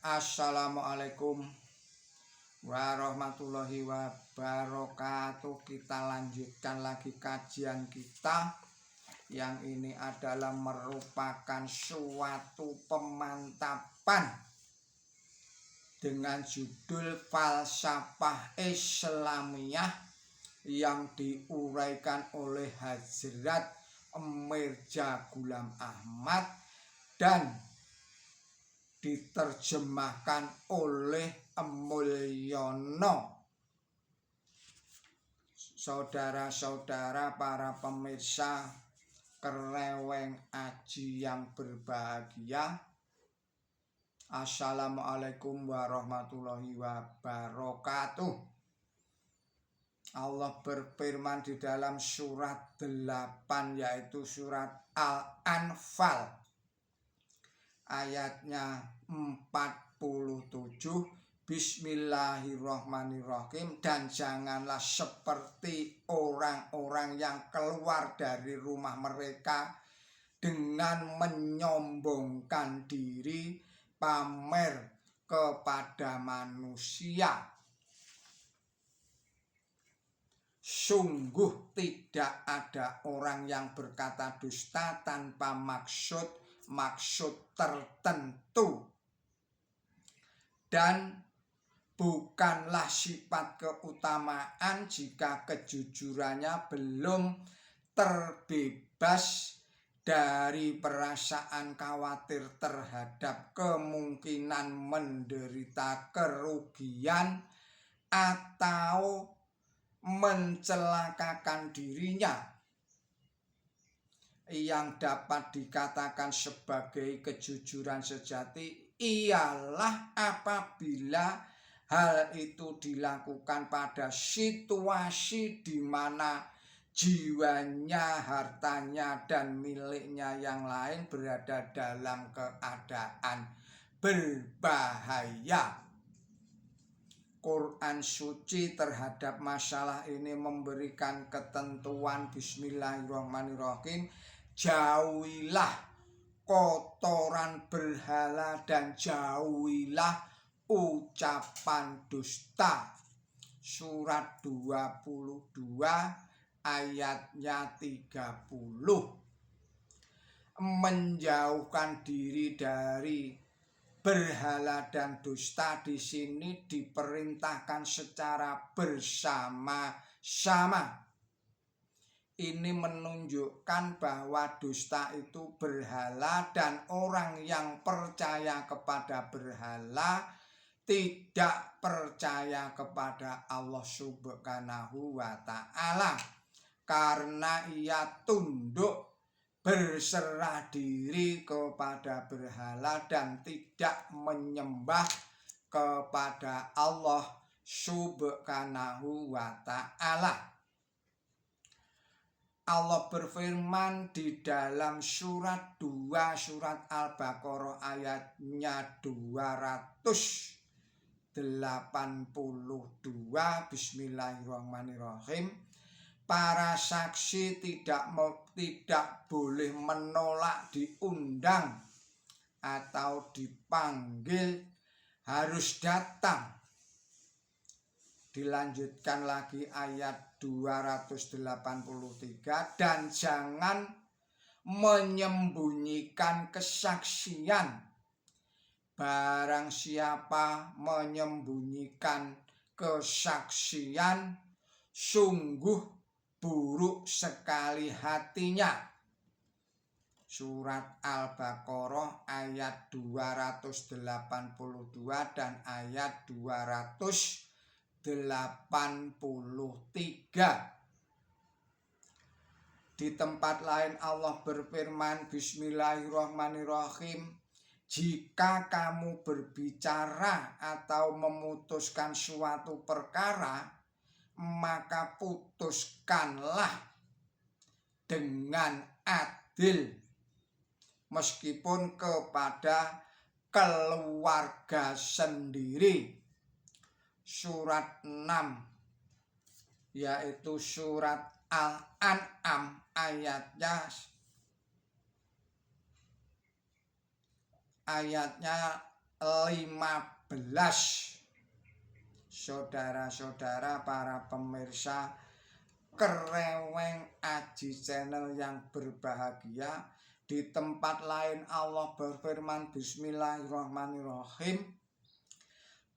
Assalamualaikum warahmatullahi wabarakatuh. Kita lanjutkan lagi kajian kita. Yang ini adalah merupakan suatu pemantapan dengan judul Falsafah Islamiyah yang diuraikan oleh Hazrat Mirza Ghulam Ahmad dan diterjemahkan oleh Mulyono. Saudara-saudara para pemirsa Kereweng Aji yang berbahagia, Assalamualaikum warahmatullahi wabarakatuh. Allah berfirman di dalam surat 8, yaitu surat Al-Anfal, ayatnya 47. Bismillahirrahmanirrahim. Dan janganlah seperti orang-orang yang keluar dari rumah mereka dengan menyombongkan diri, pamer kepada manusia. Sungguh tidak ada orang yang berkata dusta tanpa maksud tertentu, dan bukanlah sifat keutamaan jika kejujurannya belum terbebas dari perasaan khawatir terhadap kemungkinan menderita kerugian atau mencelakakan dirinya. Yang dapat dikatakan sebagai kejujuran sejati ialah apabila hal itu dilakukan pada situasi di mana jiwanya, hartanya, dan miliknya yang lain berada dalam keadaan berbahaya. Quran suci terhadap masalah ini memberikan ketentuan. Bismillahirrahmanirrahim. Jauhilah kotoran berhala dan jauhilah ucapan dusta. Surat 22 ayatnya 30. Menjauhkan diri dari berhala dan dusta di sini diperintahkan secara bersama-sama. Ini menunjukkan bahwa dusta itu berhala, dan orang yang percaya kepada berhala tidak percaya kepada Allah Subhanahu wa ta'ala, karena ia tunduk berserah diri kepada berhala dan tidak menyembah kepada Allah Subhanahu wa ta'ala. Allah berfirman di dalam surat 2 surat Al-Baqarah ayatnya 282. Bismillahirrahmanirrahim. Para saksi tidak boleh menolak diundang atau dipanggil, harus datang. Dilanjutkan lagi ayat 283. Dan jangan menyembunyikan kesaksian. Barang siapa menyembunyikan kesaksian, sungguh buruk sekali hatinya. Surat Al-Baqarah ayat 282 dan ayat 283. Di tempat lain Allah berfirman, Bismillahirrahmanirrahim. Jika kamu berbicara atau memutuskan suatu perkara, maka putuskanlah dengan adil, meskipun kepada keluarga sendiri. Surat 6, yaitu surat Al-An'am ayatnya 15. Saudara-saudara para pemirsa Kereweng Aji Channel yang berbahagia, di tempat lain Allah berfirman, Bismillahirrahmanirrahim,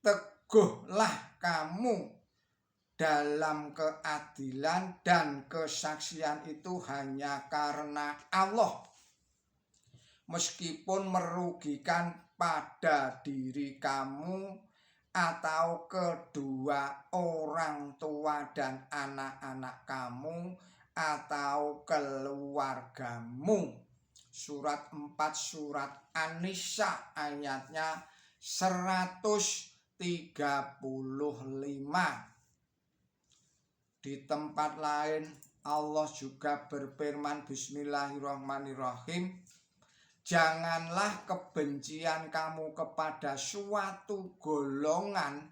teguhlah kamu dalam keadilan dan kesaksian itu hanya karena Allah, meskipun merugikan pada diri kamu atau kedua orang tua dan anak-anak kamu atau keluargamu. Surat 4 surat An-Nisa ayatnya 135. Di tempat lain Allah juga berfirman, Bismillahirrahmanirrahim, janganlah kebencian kamu kepada suatu golongan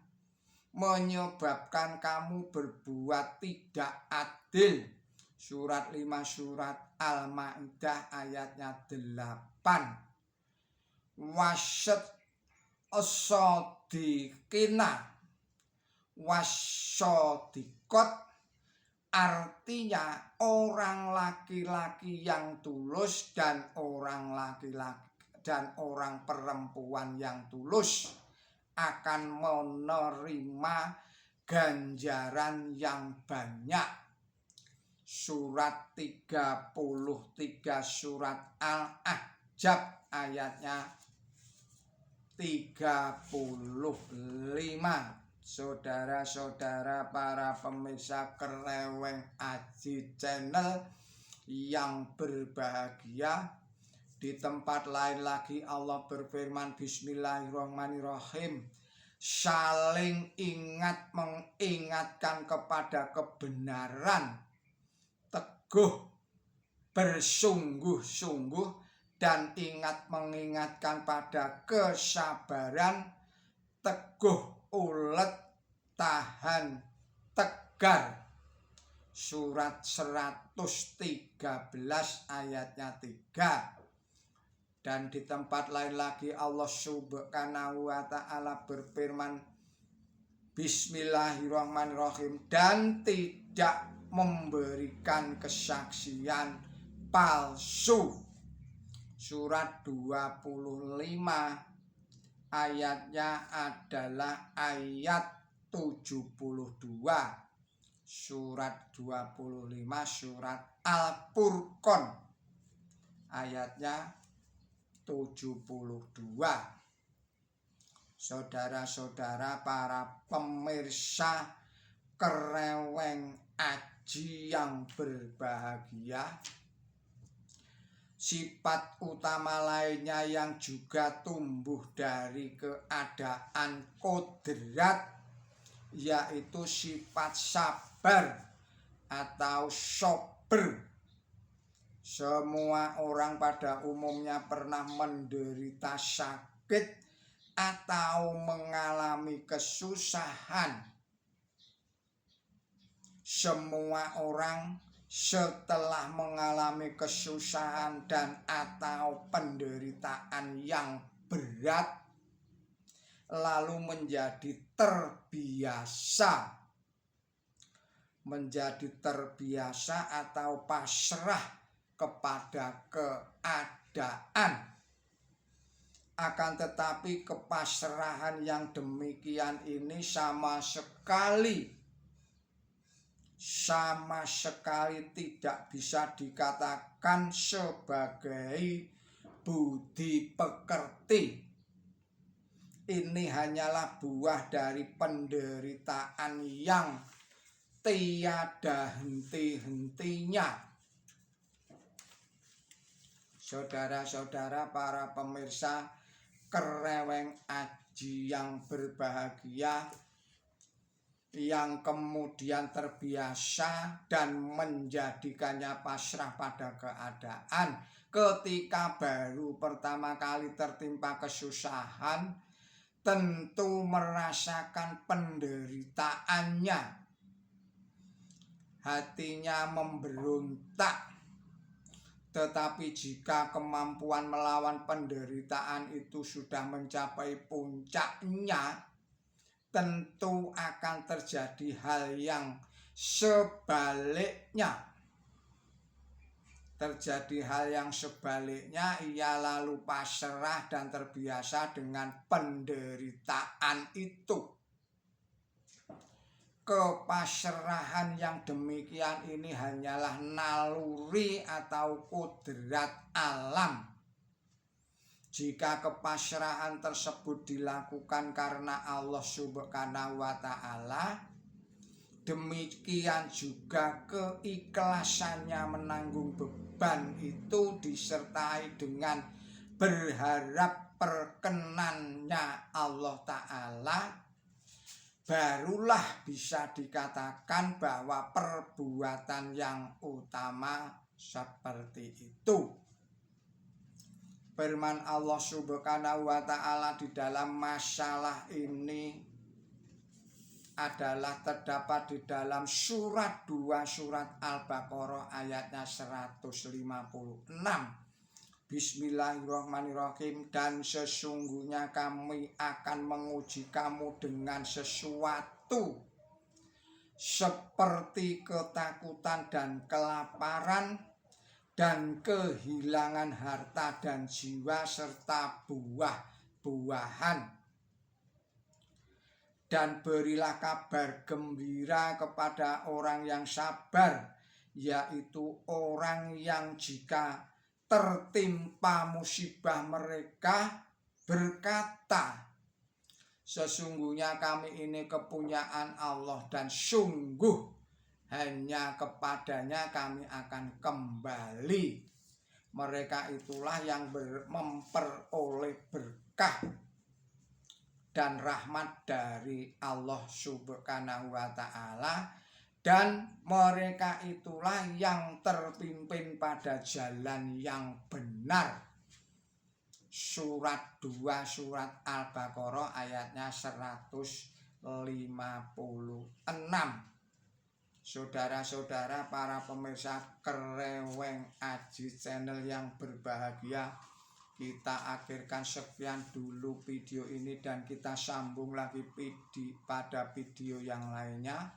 menyebabkan kamu berbuat tidak adil. Surat 5 surat Al-Maidah ayatnya 8. Wasyad as-sadiqina wasyadikot, artinya orang laki-laki yang tulus dan orang perempuan yang tulus akan menerima ganjaran yang banyak. Surat 33 surat Al-Ahzab ayatnya 35. Saudara-saudara para pemirsa Kereweng Aji Channel yang berbahagia, di tempat lain lagi Allah berfirman, Bismillahirrahmanirrahim, saling ingat mengingatkan kepada kebenaran, teguh bersungguh-sungguh, dan ingat mengingatkan pada kesabaran, teguh ulet tahan tegar. Surat 113 ayatnya 3. Dan di tempat lain lagi Allah subhanahu wa ta'ala berfirman, Bismillahirrahmanirrahim, dan tidak memberikan kesaksian palsu. Surat 25 ayatnya adalah ayat 72. Surat 25 surat Al-Furqan ayatnya 72. Saudara-saudara para pemirsa Kereweng Aji yang berbahagia, sifat utama lainnya yang juga tumbuh dari keadaan kodrat, yaitu sifat sabar atau sober. Semua orang pada umumnya pernah menderita sakit atau mengalami kesusahan. Semua orang setelah mengalami kesusahan dan atau penderitaan yang berat, lalu menjadi terbiasa atau pasrah kepada keadaan. Akan tetapi kepasrahan yang demikian ini sama sekali tidak bisa dikatakan sebagai budi pekerti. Ini hanyalah buah dari penderitaan yang tiada henti-hentinya. Saudara-saudara para pemirsa Kereweng Aji yang berbahagia, yang kemudian terbiasa dan menjadikannya pasrah pada keadaan ketika baru pertama kali tertimpa kesusahan, tentu merasakan penderitaannya, hatinya memberontak. Tetapi jika kemampuan melawan penderitaan itu sudah mencapai puncaknya, tentu akan terjadi hal yang sebaliknya. Ia lalu pasrah dan terbiasa dengan penderitaan itu. Kepasrahan yang demikian ini hanyalah naluri atau kodrat alam. Jika kepasrahan tersebut dilakukan karena Allah Subhanahu wa Ta'ala, demikian juga keikhlasannya menanggung beban itu disertai dengan berharap perkenannya Allah Ta'ala, barulah bisa dikatakan bahwa perbuatan yang utama seperti itu. Firman Allah Subhanahu wa Ta'ala di dalam masalah ini adalah terdapat di dalam surat 2 surat Al-Baqarah ayatnya 156. Bismillahirrahmanirrahim. Dan sesungguhnya kami akan menguji kamu dengan sesuatu seperti ketakutan dan kelaparan dan kehilangan harta dan jiwa serta buah-buahan. Dan berilah kabar gembira kepada orang yang sabar, yaitu orang yang jika tertimpa musibah mereka berkata, sesungguhnya kami ini kepunyaan Allah dan sungguh hanya kepadanya kami akan kembali. Mereka itulah yang memperoleh berkah dan rahmat dari Allah Subhanahu wa Ta'ala, dan mereka itulah yang terpimpin pada jalan yang benar. Surat 2 surat Al-Baqarah ayatnya 156. Saudara-saudara para pemirsa Kreweng Aji Channel yang berbahagia, kita akhirkan sekian dulu video ini dan kita sambung lagi pada video yang lainnya.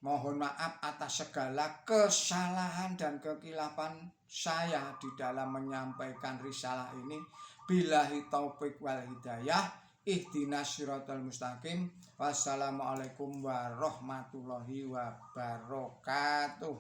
Mohon maaf atas segala kesalahan dan kekilapan saya di dalam menyampaikan risalah ini. Billahi taufik wal hidayah. Ihdinas siratal mustaqim. Wassalamualaikum warahmatullahi wabarakatuh.